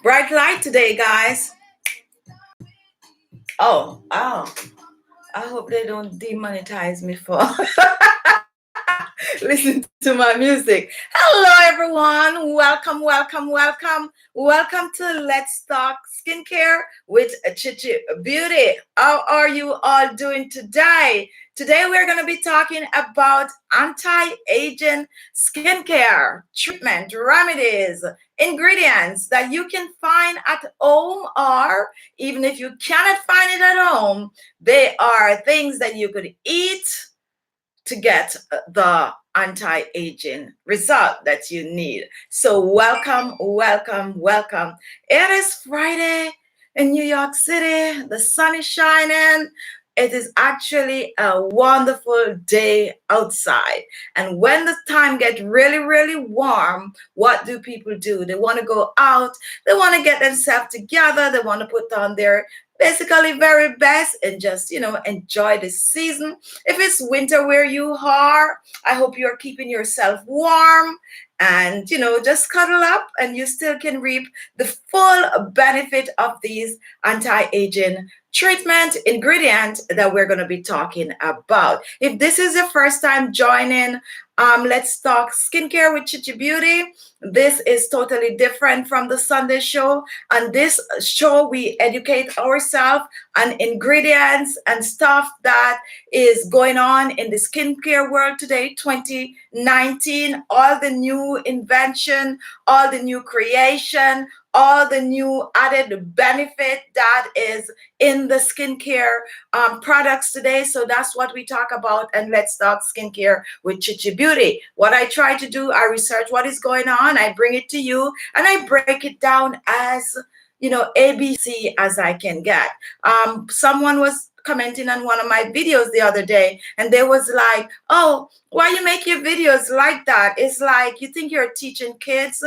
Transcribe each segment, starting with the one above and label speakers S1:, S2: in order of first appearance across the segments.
S1: Bright light today, guys. Oh. I hope they don't demonetize me for listen to my music. Hello, everyone. Welcome to Let's Talk Skincare with Khichi Beauty. How are you all doing today? Today, we're going to be talking about anti-aging skincare, treatment, remedies, ingredients that you can find at home, or even if you cannot find it at home, they are things that you could eat to get the anti-aging result that you need. So welcome. It is Friday in New York City. The sun is shining. It is actually a wonderful day outside. And when the time gets really warm, what do people do? They want to go out. They want to get themselves together. They want to put on their basically very best and just, enjoy the season. If it's winter where you are, I hope you're keeping yourself warm and, just cuddle up and you still can reap the full benefit of these anti-aging treatment ingredient that we're going to be talking about. If this is your first time joining Let's Talk Skincare with Khichi Beauty, this is totally different from the Sunday show. On this show, we educate ourselves on ingredients and stuff that is going on in the skincare world today, 2019, all the new invention, all the new creation, all the new added benefit that is in the skincare products today. So that's what we talk about. And Let's Talk Skincare with Khichi Beauty. What I try to do, I research what is going on, I bring it to you, and I break it down as, ABC as I can get. Someone was commenting on one of my videos the other day, and they was like, oh, why you make your videos like that? It's like you think you're teaching kids.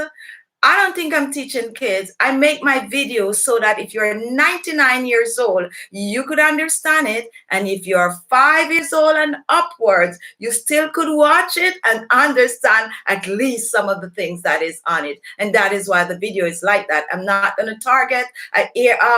S1: I don't think I'm teaching kids. I make my videos so that if you're 99 years old, you could understand it. And if you're 5 years old and upwards, you still could watch it and understand at least some of the things that is on it. And that is why the video is like that. I'm not going to target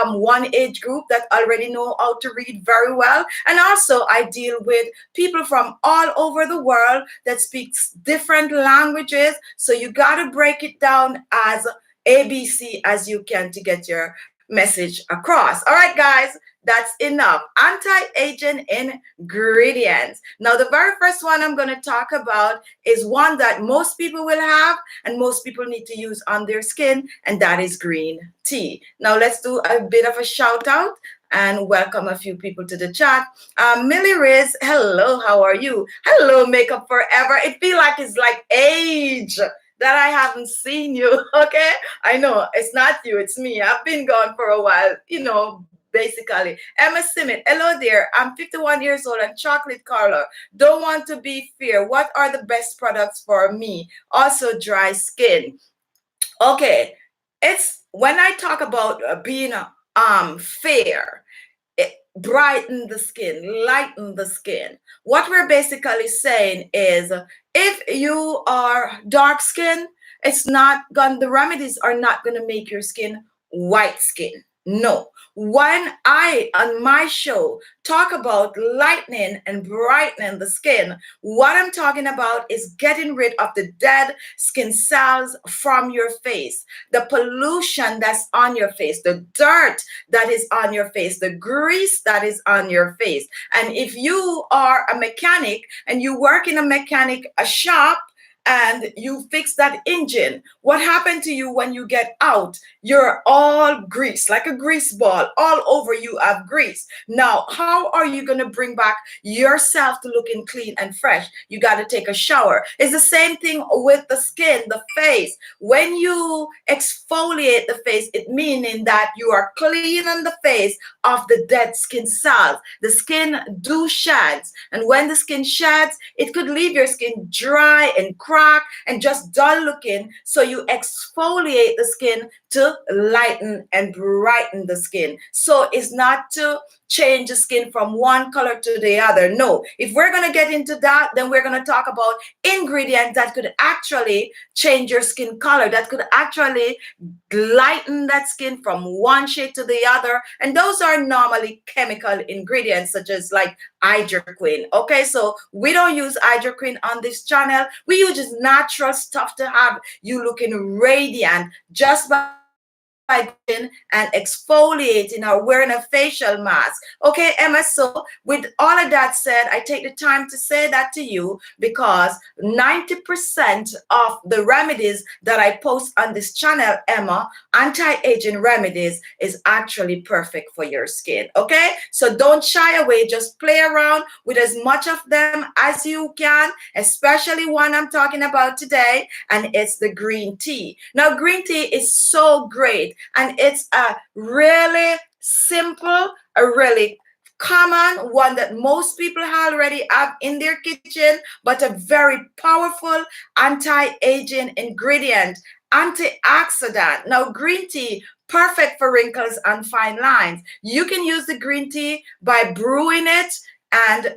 S1: one age group that already know how to read very well. And also I deal with people from all over the world that speaks different languages. So you got to break it down as ABC as you can to get your message across. All right, guys, that's enough. Anti-aging ingredients. Now, the very first one I'm going to talk about is one that most people will have and most people need to use on their skin, and that is green tea. Now, let's do a bit of a shout out and welcome a few people to the chat. Millie Riz, hello, how are you? Hello, Makeup Forever. It feels like it's like age that I haven't seen you, okay? I know, it's not you, it's me. I've been gone for a while, basically. Emma Simmet, hello there. I'm 51 years old and chocolate color. Don't want to be fair. What are the best products for me? Also dry skin. Okay, it's when I talk about being fair, brighten the skin, lighten the skin. What we're basically saying is if you are dark skin, the remedies are not going to make your skin white skin. No. When I, on my show, talk about lightening and brightening the skin, what I'm talking about is getting rid of the dead skin cells from your face, the pollution that's on your face, the dirt that is on your face, the grease that is on your face. And if you are a mechanic and you work in a shop, and you fix that engine, what happened to you when you get out? You're all grease, like a grease ball. All over you have grease. Now, how are you going to bring back yourself to looking clean and fresh? You got to take a shower. It's the same thing with the skin, the face. When you exfoliate the face, it meaning that you are cleaning the face of the dead skin cells. The skin do shads. And when the skin shads, it could leave your skin dry and cracked crack and just dull looking. So you exfoliate the skin to lighten and brighten the skin. So it's not to change the skin from one color to the other. No, if we're going to get into that, then we're going to talk about ingredients that could actually change your skin color, that could actually lighten that skin from one shade to the other. And those are normally chemical ingredients such as like hydroquin. Okay, so we don't use hydroquin on this channel. We use just natural stuff to have you looking radiant just by and exfoliating or wearing a facial mask. Okay, Emma, so with all of that said, I take the time to say that to you because 90% of the remedies that I post on this channel, Emma, anti-aging remedies, is actually perfect for your skin. Okay, so don't shy away, just play around with as much of them as you can, especially one I'm talking about today, and it's the green tea. Now, green tea is so great, and it's a really simple, a really common one that most people already have in their kitchen, but a very powerful anti-aging ingredient, antioxidant. Now, green tea, perfect for wrinkles and fine lines. You can use the green tea by brewing it and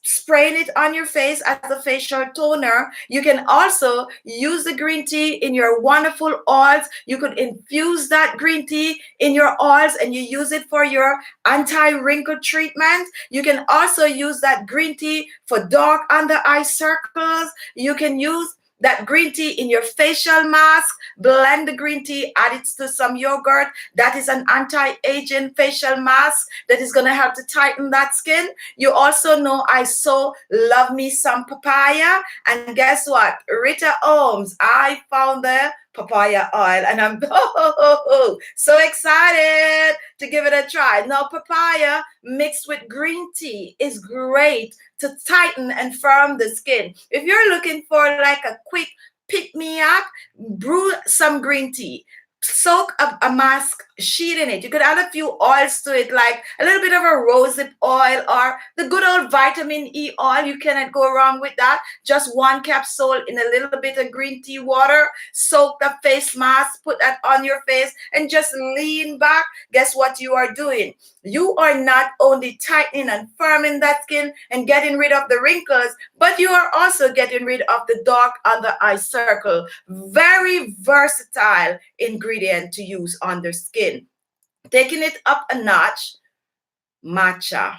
S1: spraying it on your face as a facial toner. You can also use the green tea in your wonderful oils. You could infuse that green tea in your oils and you use it for your anti-wrinkle treatment. You can also use that green tea for dark under eye circles. You can use that green tea in your facial mask. Blend the green tea, add it to some yogurt. That is an anti-aging facial mask that is going to help to tighten that skin. You also know I so love me some papaya. And guess what? Rita Holmes, I found the papaya oil and I'm so excited to give it a try. Now, papaya mixed with green tea is great to tighten and firm the skin. If you're looking for like a quick pick-me-up, brew some green tea. Soak a mask sheet in it. You could add a few oils to it, like a little bit of a rosehip oil or the good old vitamin E oil. You cannot go wrong with that. Just one capsule in a little bit of green tea water. Soak the face mask, put that on your face, and just lean back. Guess what you are doing? You are not only tightening and firming that skin and getting rid of the wrinkles, but you are also getting rid of the dark under eye circle. Very versatile ingredient to use on the skin. Taking it up a notch, matcha.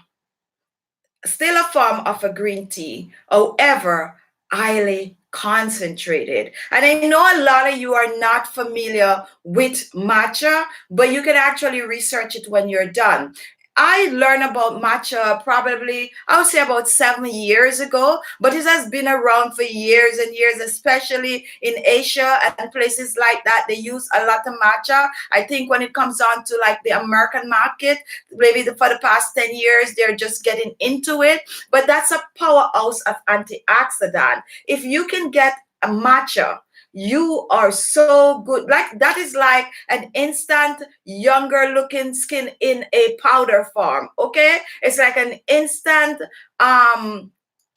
S1: Still a form of a green tea, however, highly concentrated. And I know a lot of you are not familiar with matcha, but you can actually research it when you're done. I learned about matcha probably, I would say about 7 years ago, but it has been around for years and years, especially in Asia and places like that. They use a lot of matcha. I think when it comes on to like the American market, maybe for the past 10 years, they're just getting into it. But that's a powerhouse of antioxidant. If you can get a matcha, you are so good. Like that is like an instant younger looking skin in a powder form. Okay, it's like an instant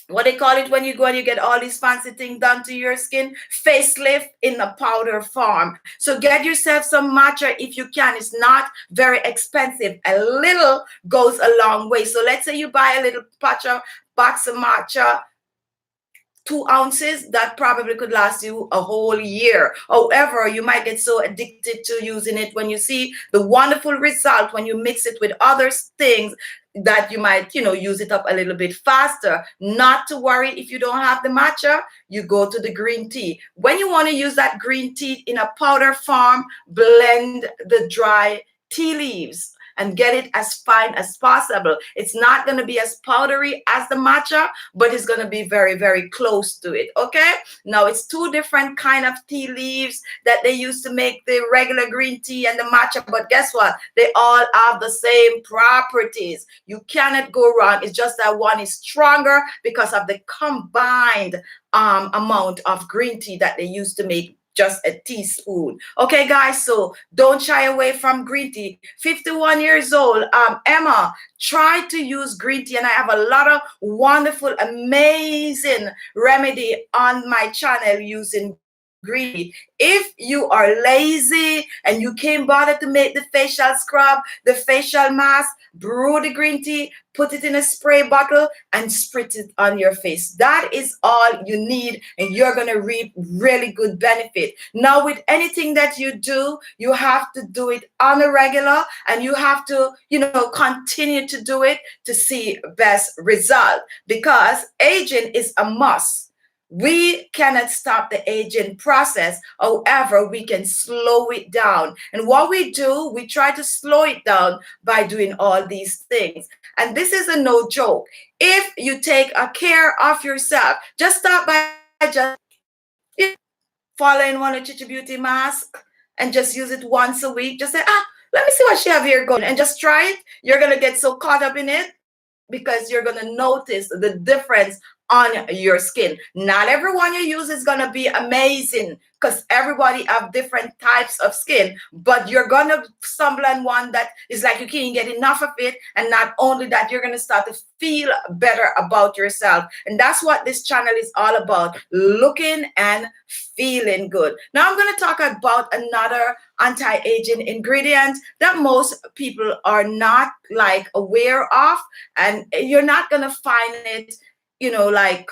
S1: what they call it when you go and you get all these fancy things done to your skin, facelift in a powder form. So get yourself some matcha if you can. It's not very expensive. A little goes a long way. So let's say you buy a little box of matcha, 2 ounces, that probably could last you a whole year. However, you might get so addicted to using it when you see the wonderful result when you mix it with other things that you might, use it up a little bit faster. Not to worry if you don't have the matcha, you go to the green tea. When you want to use that green tea in a powder form, blend the dry tea leaves and get it as fine as possible. It's not going to be as powdery as the matcha, but it's going to be very, very close to it. Okay. Now it's 2 different kind of tea leaves that they use to make the regular green tea and the matcha. But guess what? They all have the same properties. You cannot go wrong. It's just that one is stronger because of the combined amount of green tea that they use to make just a teaspoon. Okay, guys, so don't shy away from green tea. 51 years old, Emma, try to use green tea, and I have a lot of wonderful, amazing remedy on my channel using green tea. If you are lazy and you can't bother to make the facial scrub, the facial mask, brew the green tea, put it in a spray bottle, and spritz it on your face. That is all you need, and you're going to reap really good benefit. Now, with anything that you do, you have to do it on a regular, and you have to, continue to do it to see best result, because aging is a must. We cannot stop the aging process. However, we can slow it down. And what we do, we try to slow it down by doing all these things. And this is a no joke. If you take a care of yourself, just start by following one of Khichi Beauty mask and just use it once a week. Just say, let me see what she have here going, and just try it. You're going to get so caught up in it because you're going to notice the difference on your skin. Not everyone you use is going to be amazing, because everybody have different types of skin, but you're going to stumble on one that is like you can't get enough of it. And not only that, you're going to start to feel better about yourself. And that's what this channel is all about, looking and feeling good. Now I'm going to talk about another anti-aging ingredient that most people are not like aware of, and you're not going to find it like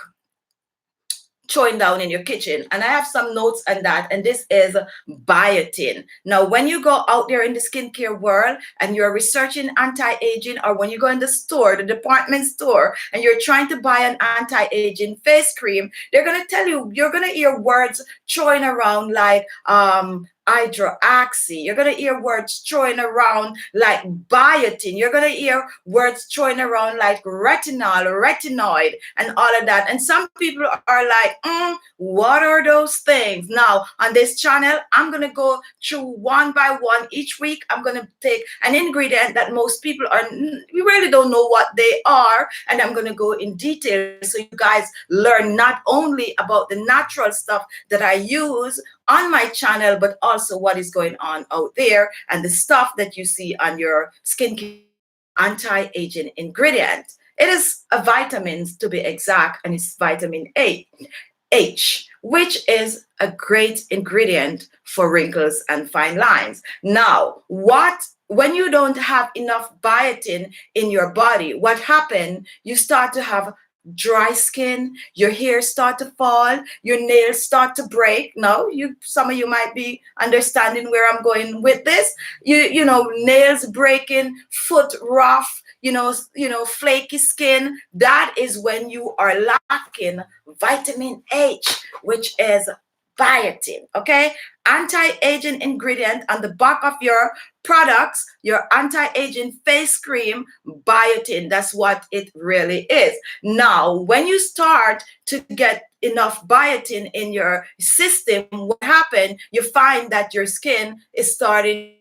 S1: chewing down in your kitchen. And I have some notes on that, and this is biotin. Now, when you go out there in the skincare world and you're researching anti-aging, or when you go in the store, the department store, and you're trying to buy an anti-aging face cream, they're going to tell you, you're going to hear words throwing around like hydroxy. You're going to hear words throwing around like biotin. You're going to hear words throwing around like retinol, retinoid, and all of that. And some people are like, what are those things? Now, on this channel, I'm going to go through one by one. Each week, I'm going to take an ingredient that most people we really don't know what they are, and I'm going to go in detail so you guys learn not only about the natural stuff that I use on my channel, but also what is going on out there and the stuff that you see on your skincare anti-aging ingredient. It is a vitamins, to be exact, and it's vitamin H, which is a great ingredient for wrinkles and fine lines. Now, when you don't have enough biotin in your body, what happens? You start to have dry skin, your hair start to fall, your nails start to break. Now, some of you might be understanding where I'm going with this. Nails breaking, foot rough, flaky skin. That is when you are lacking vitamin H, which is biotin. Okay, anti-aging ingredient on the back of your products, your anti-aging face cream, biotin. That's what it really is. Now, when you start to get enough biotin in your system, what happens? You find that your skin is starting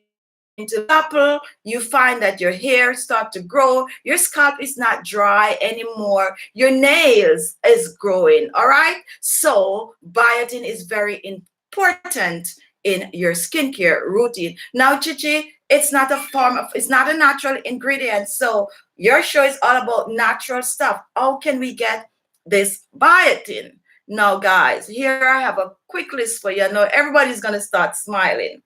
S1: to supple, you find that your hair start to grow, your scalp is not dry anymore, your nails is growing. All right, so biotin is very important in your skincare routine. Now, Khichi, it's not a natural ingredient, so your show is all about natural stuff. How can we get this biotin? Now, guys, here I have a quick list for you. I know everybody's gonna start smiling.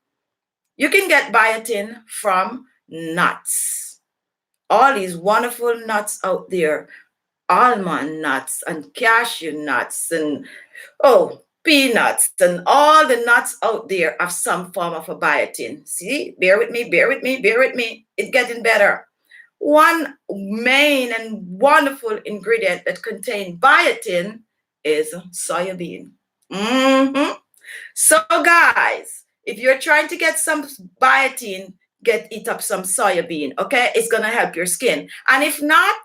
S1: You can get biotin from nuts. All these wonderful nuts out there, almond nuts and cashew nuts and peanuts, and all the nuts out there have some form of a biotin. See, bear with me, bear with me, bear with me. It's getting better. One main and wonderful ingredient that contains biotin is soybean. So, guys, if you're trying to get some biotin, eat up some soybean, okay? It's gonna help your skin. And if not,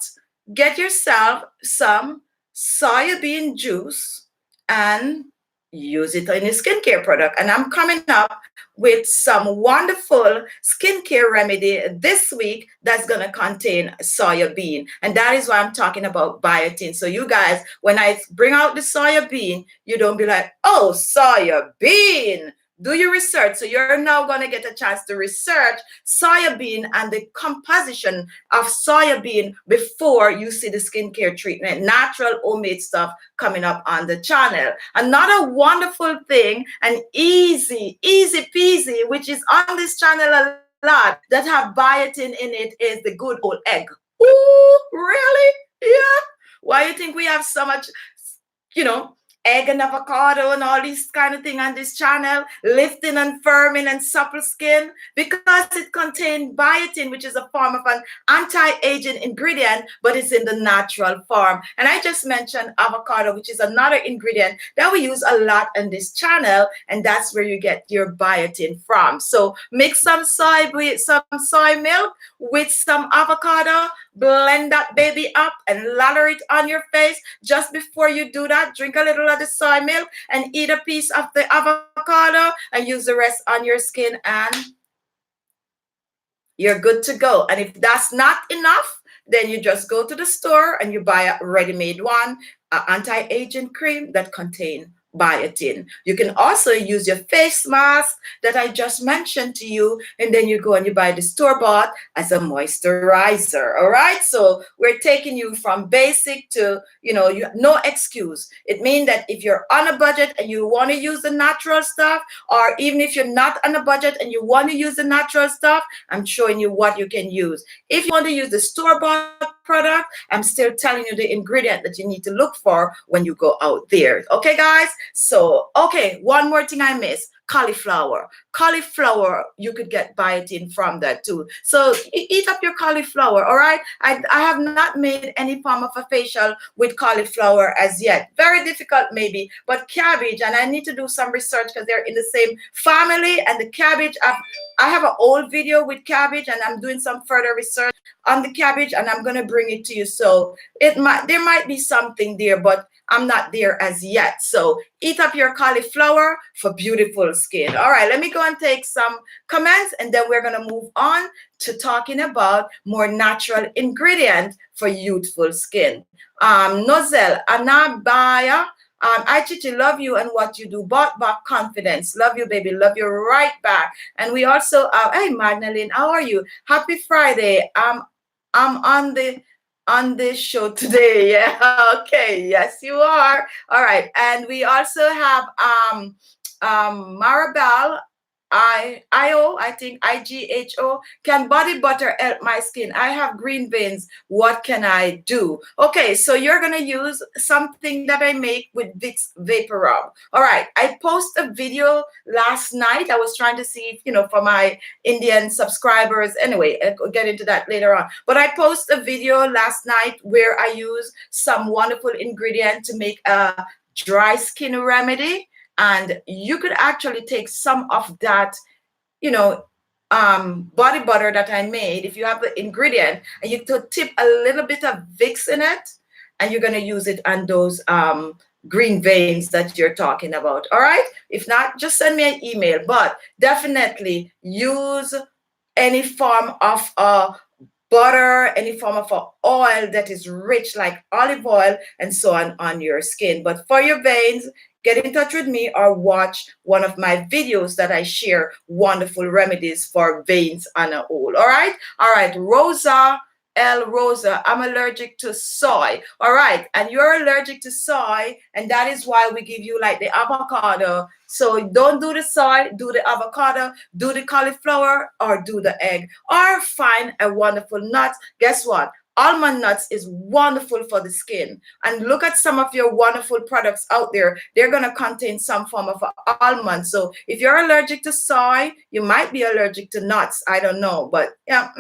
S1: get yourself some soybean juice and use it in a skincare product. And I'm coming up with some wonderful skincare remedy this week that's going to contain soya bean. And that is why I'm talking about biotin. So you guys, when I bring out the soya bean, you don't be like, oh, soya bean. Do your research. So you're now going to get a chance to research soya bean and the composition of soya bean before you see the skincare treatment, natural homemade stuff coming up on the channel. Another wonderful thing and easy peasy, which is on this channel a lot that have biotin in it, is the good old egg. Ooh, really? Yeah. Why you think we have so much, you know, egg and avocado and all these kind of thing on this channel, lifting and firming and supple skin? Because it contains biotin, which is a form of an anti-aging ingredient, but it's in the natural form. And I just mentioned avocado, which is another ingredient that we use a lot on this channel, and that's where you get your biotin from. So mix some soy milk with some avocado, blend that baby up and lather it on your face. Just before you do that, drink a little of the soy milk and eat a piece of the avocado and use the rest on your skin, and you're good to go. And if that's not enough, then you just go to the store and you buy a ready-made one, an anti-aging cream that contains biotin. You can also use your face mask that I just mentioned to you, and then you go and you buy the store-bought as a moisturizer. All right, so we're taking you from basic to, you know, you no excuse. It means that if you're on a budget and you want to use the natural stuff, or even if you're not on a budget and you want to use the natural stuff, I'm showing you what you can use. If you want to use the store-bought product, I'm still telling you the ingredient that you need to look for when you go out there. Okay, guys? So, okay, one more thing I missed. Cauliflower. Cauliflower, you could get biotin from that too. So eat up your cauliflower, all right? I have not made any form of a facial with cauliflower as yet. Very difficult maybe, but cabbage, and I need to do some research because they're in the same family, and the cabbage, I have an old video with cabbage, and I'm doing some further research on the cabbage, and I'm going to bring it to you. So there might be something there, but I'm not there as yet. So eat up your cauliflower for beautiful skin. All right, let me go and take some comments, and then we're going to move on to talking about more natural ingredient for youthful skin. Nozel, Anabaya, I Chichi, love you and what you do. Bought back confidence. Love you, baby. Love you right back. And we also, hey, Magdalene, how are you? Happy Friday. I'm on this show today. Yeah, okay. Yes, you are. All right. And we also have Maribel. I think IGHO. Can body butter help my skin? I have green veins. What can I do? Okay, so you're gonna use something that I make with Vicks Vapor Rub. All right, I posted a video last night. I was trying to see if, you know, for my Indian subscribers. Anyway, I'll get into that later on. But I posted a video last night where I use some wonderful ingredient to make a dry skin remedy. And you could actually take some of that, you know, body butter that I made, if you have the ingredient, and you could tip a little bit of Vicks in it, and you're going to use it on those green veins that you're talking about. All right. If not, just send me an email, but definitely use any form of butter, any form of oil that is rich, like olive oil and so on your skin. But for your veins, get in touch with me or watch one of my videos that I share wonderful remedies for veins on a whole. All right. All right. Rosa, I'm allergic to soy. All right. And you're allergic to soy. And that is why we give you like the avocado. So don't do the soy, do the avocado, do the cauliflower, or do the egg, or find a wonderful nut. Guess what? Almond nuts is wonderful for the skin. And look at some of your wonderful products out there. They're going to contain some form of almond. So if you're allergic to soy, you might be allergic to nuts. I don't know. But yeah,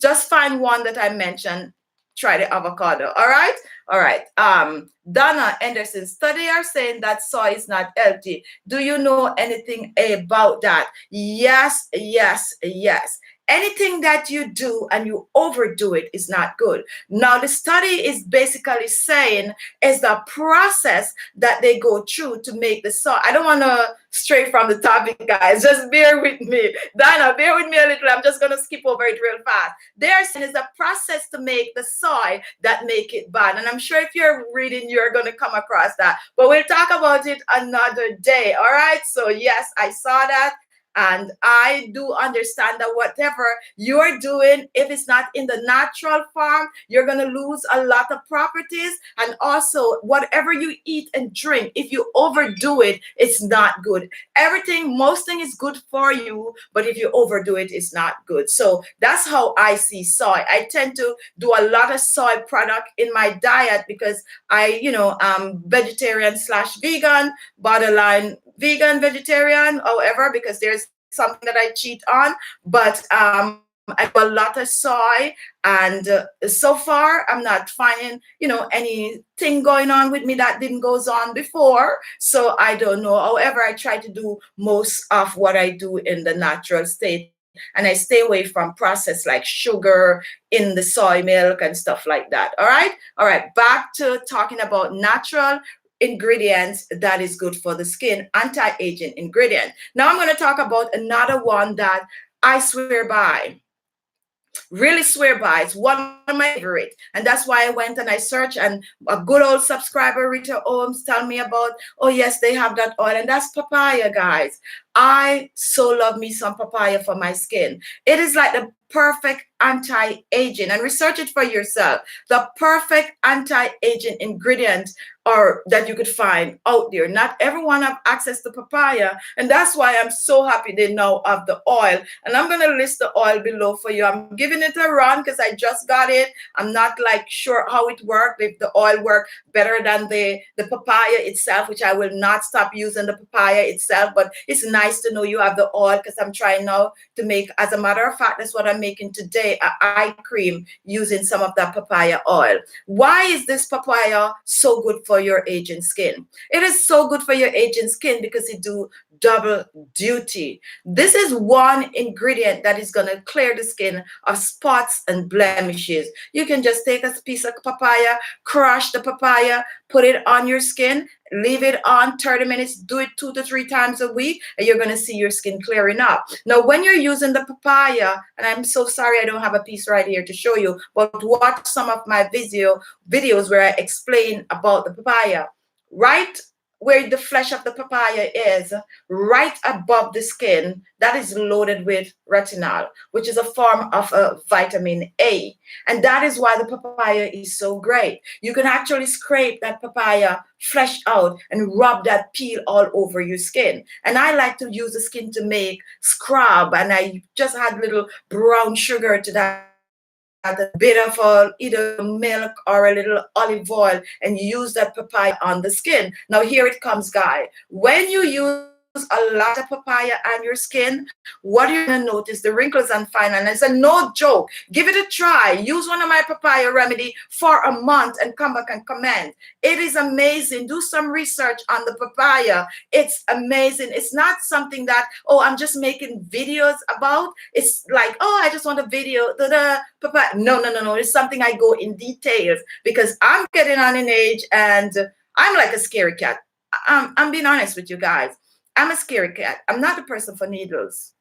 S1: just find one that I mentioned. Try the avocado. All right. All right. Donna Anderson, study are saying that soy is not healthy. Do you know anything about that? Yes, yes, yes. Anything that you do and you overdo it is not good. Now, the study is basically saying is the process that they go through to make the soy. I don't want to stray from the topic, guys. Just bear with me. Dinah, bear with me a little. I'm just going to skip over it real fast. They're saying it's a process to make the soy that make it bad. And I'm sure if you're reading, you're going to come across that. But we'll talk about it another day. All right. So, yes, I saw that. And I do understand that whatever you're doing, if it's not in the natural form, you're going to lose a lot of properties. And also, whatever you eat and drink, if you overdo it, it's not good. Everything, most thing is good for you, but if you overdo it, it's not good. So that's how I see soy. I tend to do a lot of soy product in my diet because I'm vegetarian / vegan, borderline vegan, vegetarian, however, because there's something that I cheat on. But I do a lot of soy, and so far I'm not finding anything going on with me that didn't goes on before. So I don't know. However, I try to do most of what I do in the natural state, and I stay away from processed like sugar in the soy milk and stuff like that. All right, back to talking about natural ingredients that is good for the skin, anti-aging ingredient. Now I'm going to talk about another one that I swear by, really swear by. It's one of my favorite, and that's why I went and I searched, and a good old subscriber, Rita Holmes, tell me about, oh yes, they have that oil, and that's papaya, guys. I so love me some papaya for my skin. It is like the perfect anti-aging, and research it for yourself. The perfect anti-aging ingredient or that you could find out there. Not everyone have access to papaya, and that's why I'm so happy they now have the oil. And I'm gonna list the oil below for you. I'm giving it a run because I just got it. I'm not like sure how it worked, if the oil worked better than the papaya itself, which I will not stop using the papaya itself, but it's nice to know you have the oil, because I'm trying now to make, as a matter of fact, that's what I'm making today, an eye cream using some of that papaya oil. Why is this papaya so good for your aging skin? It is so good for your aging skin because it do double duty. This is one ingredient that is going to clear the skin of spots and blemishes. You can just take a piece of papaya, crush the papaya, put it on your skin, leave it on 30 minutes, do it 2 to 3 times a week, and you're going to see your skin clearing up. Now, when you're using the papaya, and I'm so sorry I don't have a piece right here to show you, but watch some of my videos where I explain about the papaya. Right where the flesh of the papaya is, right above the skin, that is loaded with retinol, which is a form of a vitamin A. And that is why the papaya is so great. You can actually scrape that papaya flesh out and rub that peel all over your skin. And I like to use the skin to make scrub, and I just add little brown sugar to that, a bit of either milk or a little olive oil, and use that papaya on the skin. Now here it comes, guy. When you use a lot of papaya on your skin, what you're gonna notice, the wrinkles and fine, and it's a no joke. Give it a try. Use one of my papaya remedy for a month and come back and comment. It is amazing. Do some research on the papaya. It's amazing. It's not something that, oh, I'm just making videos about. It's like, oh, I just want a video. Papaya. No. It's something I go in details because I'm getting on in age and I'm like a scary cat. I'm being honest with you guys. I'm a scary cat. I'm not a person for needles.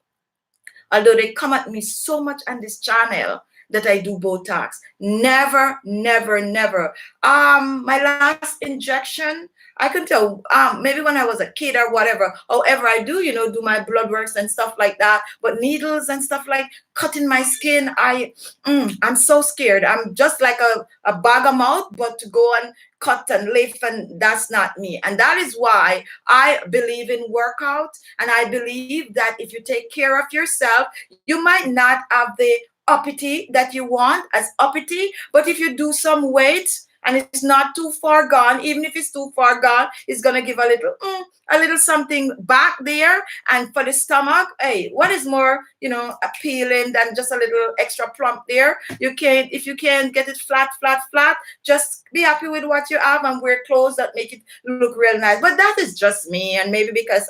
S1: Although they come at me so much on this channel that I do Botox. Never. My last injection, I can tell, maybe when I was a kid or whatever. However, I do, do my blood works and stuff like that. But needles and stuff like cutting my skin, I'm so scared. I'm just like a bag of mouth, but to go and cut and lift, and that's not me. And that is why I believe in workout. And I believe that if you take care of yourself, you might not have the uppity that you want as uppity, but if you do some weight and it's not too far gone, even if it's too far gone, it's gonna give a little something back there. And for the stomach, hey, what is more appealing than just a little extra plump there? If you can get it flat, just be happy with what you have and wear clothes that make it look real nice. But that is just me, and maybe because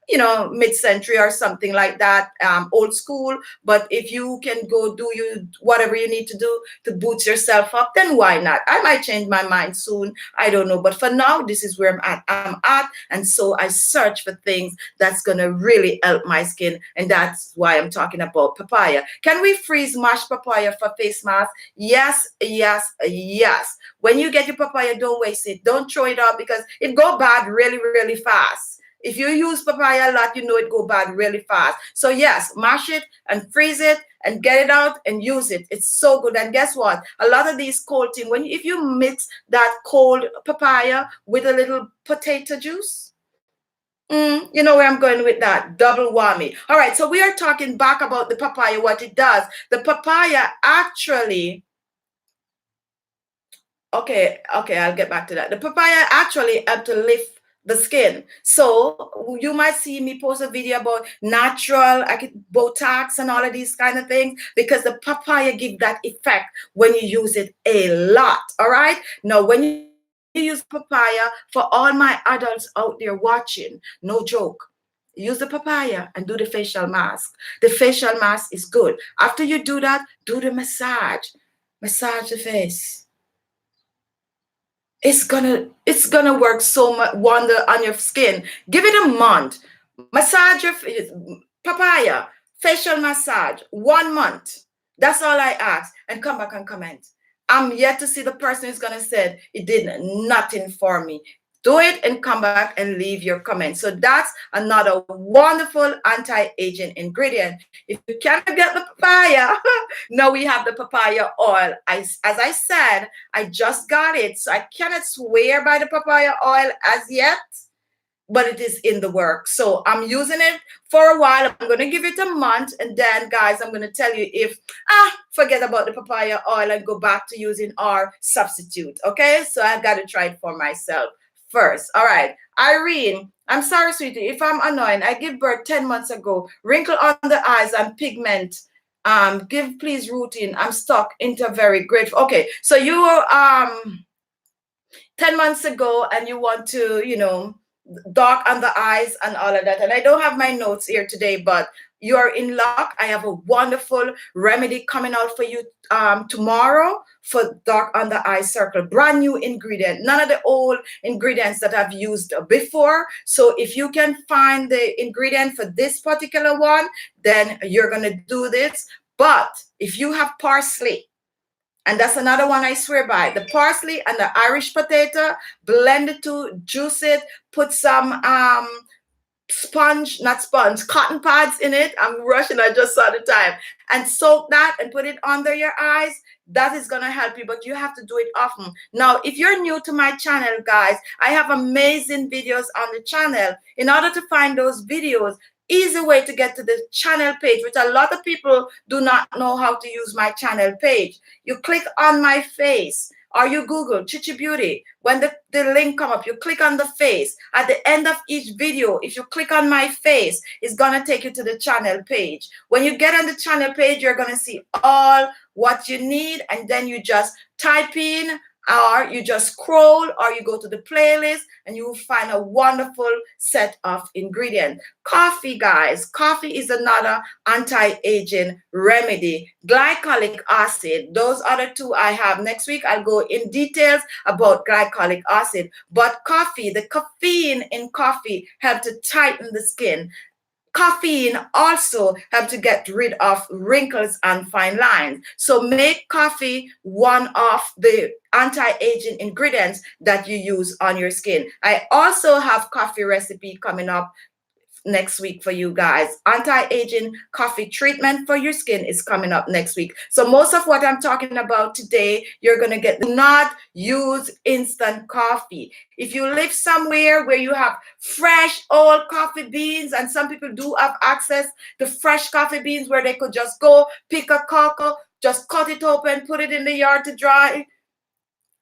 S1: mid-century or something like that, old school. But if you can go do you whatever you need to do to boost yourself up, then why not? I might change my mind soon. I don't know. But for now, this is where I'm at. And so I search for things that's gonna really help my skin. And that's why I'm talking about papaya. Can we freeze mashed papaya for face mask? Yes, yes, yes. When you get your papaya, don't waste it. Don't throw it out because it go bad really, really fast. If you use papaya a lot, it go bad really fast. So yes, mash it and freeze it and get it out and use it. It's so good. And guess what? A lot of these cold things, if you mix that cold papaya with a little potato juice, you know where I'm going with that. Double whammy. All right, so we are talking back about the papaya, what it does. The papaya actually, okay, I'll get back to that. The papaya actually help to lift the skin. So you might see me post a video about natural Botox and all of these kind of things because the papaya give that effect when you use it a lot. All right. Now, when you use papaya, for all my adults out there watching, no joke. Use the papaya and do the facial mask. The facial mask is good. After you do that, do the massage. Massage the face. It's gonna work so much wonder on your skin. Give it a month. Massage your papaya facial massage 1 month. That's all I ask. And come back and comment. I'm yet to see the person who's gonna say it did nothing for me. Do it and come back and leave your comment. So that's another wonderful anti-aging ingredient. If you cannot get the papaya, now we have the papaya oil. As I said, I just got it. So I cannot swear by the papaya oil as yet, but it is in the work. So I'm using it for a while. I'm going to give it a month. And then, guys, I'm going to tell you if, forget about the papaya oil and go back to using our substitute. Okay, so I've got to try it for myself first. All right, Irene, I'm sorry, sweetie, if I'm annoying. I give birth 10 months ago. Wrinkle on the eyes and pigment. Give please routine. I'm stuck into very grateful. Okay, so you 10 months ago and you want to, dark on the eyes and all of that. And I don't have my notes here today, but you're in luck. I have a wonderful remedy coming out for you tomorrow for dark under eye circle. Brand new ingredient, none of the old ingredients that I've used before. So if you can find the ingredient for this particular one, then you're going to do this. But if you have parsley, and that's another one I swear by, the parsley and the Irish potato, blend the two, juice it, put some cotton pads in it. I'm rushing, I just saw the time. And soak that and put it under your eyes. That is going to help you, but you have to do it often. Now, if you're new to my channel, guys, I have amazing videos on the channel. In order to find those videos, easy way to get to the channel page, which a lot of people do not know how to use my channel page. You click on my face, or you Google Khichi Beauty. When the link come up, you click on the face. At the end of each video, if you click on my face, it's going to take you to the channel page. When you get on the channel page, you're going to see all what you need, and then you just type in, or you just scroll, or you go to the playlist and you will find a wonderful set of ingredients. Coffee, guys. Coffee is another anti-aging remedy. Glycolic acid. Those other two I have. Next week, I'll go in details about glycolic acid. But coffee, the caffeine in coffee help to tighten the skin. Caffeine also helps to get rid of wrinkles and fine lines. So make coffee one of the anti-aging ingredients that you use on your skin. I also have coffee recipe coming up next week for you guys. Anti-aging coffee treatment for your skin is coming up next week. So most of what I'm talking about today, you're going to get. Not use instant coffee. If you live somewhere where you have fresh old coffee beans, and some people do have access to fresh coffee beans where they could just go pick a cocoa, just cut it open, put it in the yard to dry.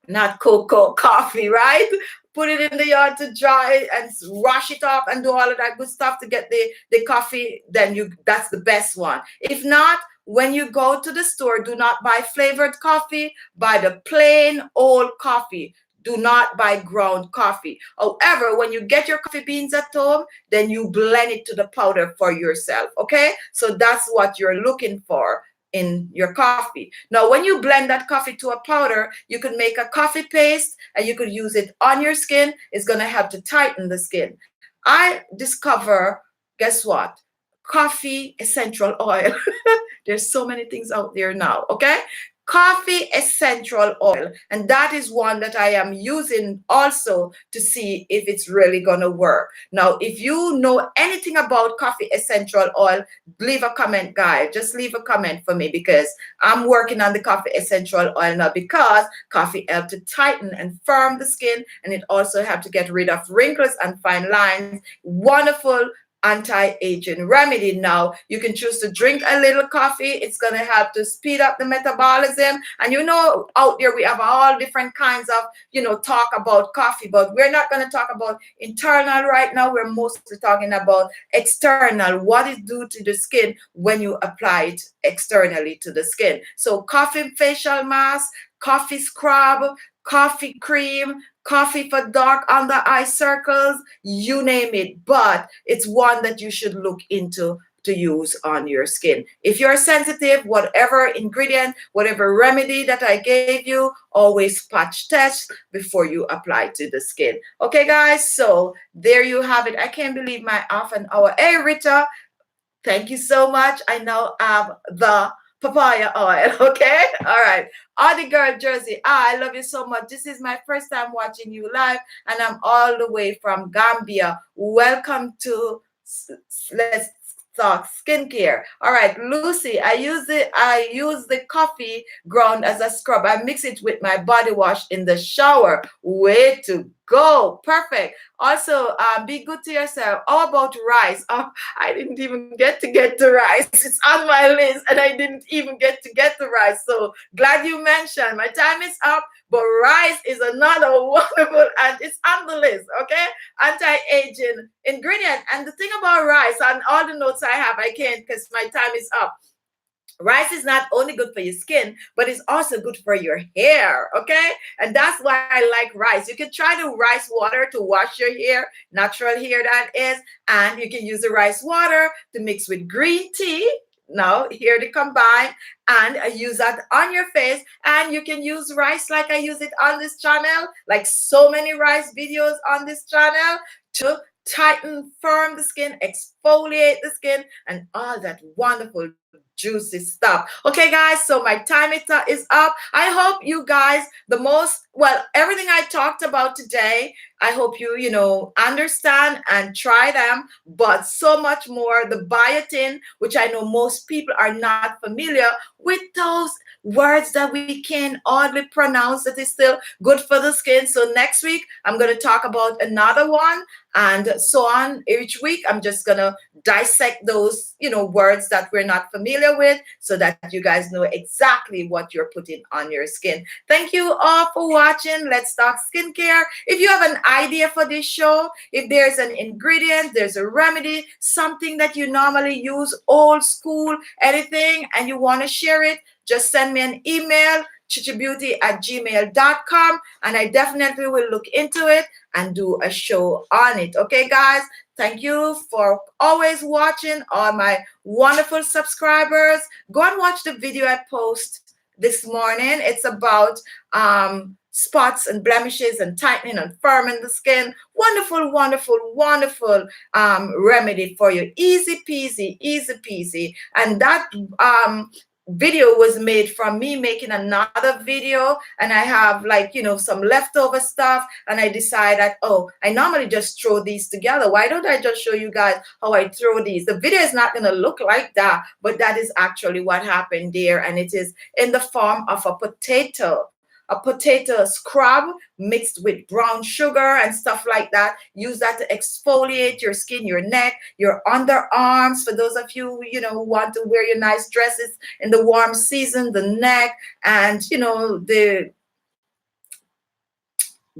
S1: Not cocoa, coffee, right? Put it in the yard to dry and wash it off and do all of that good stuff to get the coffee, then that's the best one. If not, when you go to the store, do not buy flavored coffee, buy the plain old coffee. do not buy ground coffee. However, when you get your coffee beans at home, then you blend it to the powder for yourself. Okay, so that's what you're looking for in your coffee. Now, when you blend that coffee to a powder, you could make a coffee paste and you could use it on your skin. It's going to help to tighten the skin. I discover, guess what? Coffee essential oil. There's so many things out there now, okay? Coffee essential oil. And that is one that I am using also to see if it's really going to work. Now, if you know anything about coffee essential oil, leave a comment, guys. Just leave a comment for me because I'm working on the coffee essential oil now because coffee helps to tighten and firm the skin, and it also helps to get rid of wrinkles and fine lines. Wonderful anti-aging remedy. Now you can choose to drink a little coffee. It's going to help to speed up the metabolism. And you know, out there we have all different kinds of, talk about coffee, but we're not going to talk about internal right now. We're mostly talking about external, what it do to the skin when you apply it externally to the skin. So coffee facial mask, coffee scrub, coffee cream, coffee for dark under eye circles, you name it. But it's one that you should look into to use on your skin. If you're sensitive, whatever ingredient, whatever remedy that I gave you, always patch test before you apply to the skin. Okay, guys, so there you have it. I can't believe my half an hour. Hey, Rita, thank you so much. I now have the papaya oil. Okay, all right. Audie girl Jersey, I love you so much. This is my first time watching you live, and I'm all the way from Gambia. Welcome to Let's Talk Skincare. All right, Lucy, I use the coffee ground as a scrub. I mix it with my body wash in the shower. Way to go. Perfect. Also, be good to yourself. How about rice? I didn't even get to rice. It's on my list, and I didn't even get to rice. So glad you mentioned. My time is up, but rice is another wonderful, and it's on the list. Okay, anti-aging ingredient. And the thing about rice, and all the notes I have, I can't because my time is up. Rice is not only good for your skin, but it's also good for your hair, okay? And that's why I like rice. You can try the rice water to wash your hair, natural hair that is, and you can use the rice water to mix with green tea. Now, here to combine, and use that on your face. And you can use rice like I use it on this channel, like so many rice videos on this channel, to tighten, firm the skin, exfoliate the skin, and all that wonderful juicy stuff. Okay, guys, so my time is up. I hope you guys, everything I talked about today, I hope you understand and try them, but so much more. The biotin, which I know most people are not familiar with, those words that we can hardly pronounce, that is still good for the skin. So next week, I'm going to talk about another one, and so on. Each week, I'm just going to dissect those, words that we're not familiar with, so that you guys know exactly what you're putting on your skin. Thank you all for watching Let's Talk Skincare. If you have an idea for this show, if there's an ingredient, there's a remedy, something that you normally use, old school, anything, and you want to share it, just send me an email, khichibeauty@gmail.com, and I definitely will look into it and do a show on it. Okay, guys? Thank you for always watching, all my wonderful subscribers. Go and watch the video I post this morning. It's about spots and blemishes and tightening and firming the skin. Wonderful, wonderful, wonderful remedy for you. Easy peasy, easy peasy. And that video was made from me making another video, and I have some leftover stuff, and I decided, I normally just throw these together. Why don't I just show you guys how I throw these? The video is not going to look like that, but that is actually what happened there, and it is in the form of a potato scrub mixed with brown sugar and stuff like that. Use that to exfoliate your skin, your neck, your underarms. For those of you who want to wear your nice dresses in the warm season, the neck, and the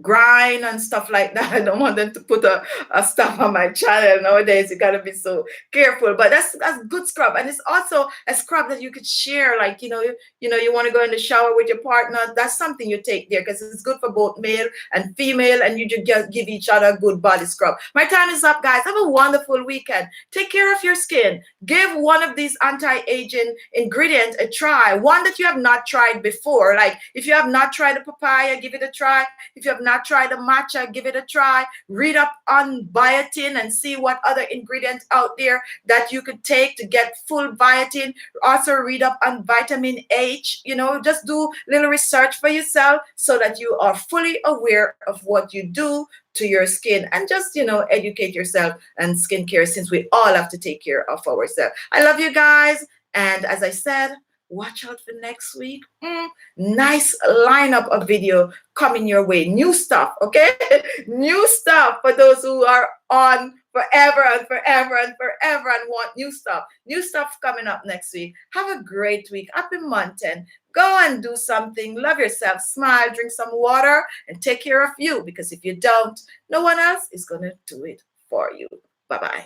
S1: grind and stuff like that. I don't want them to put a stuff on my channel nowadays. You gotta be so careful. But that's good scrub, and it's also a scrub that you could share. Like you want to go in the shower with your partner. That's something you take there because it's good for both male and female, and you just give each other a good body scrub. My time is up, guys. Have a wonderful weekend. Take care of your skin. Give one of these anti-aging ingredients a try. One that you have not tried before. Like if you have not tried the papaya, give it a try. If you have not tried the matcha, give it a try. Read up on biotin and see what other ingredients out there that you could take to get full biotin. Also read up on vitamin H. Just do little research for yourself so that you are fully aware of what you do to your skin, and just educate yourself and skincare, since we all have to take care of ourselves. I love you guys, and as I said, watch out for next week. Nice lineup of video coming your way. New stuff, okay? New stuff for those who are on forever and forever and forever and want new stuff. New stuff coming up next week. Have a great week. Happy mountain. Go and do something. Love yourself. Smile. Drink some water and take care of you, because if you don't, no one else is going to do it for you. Bye-bye.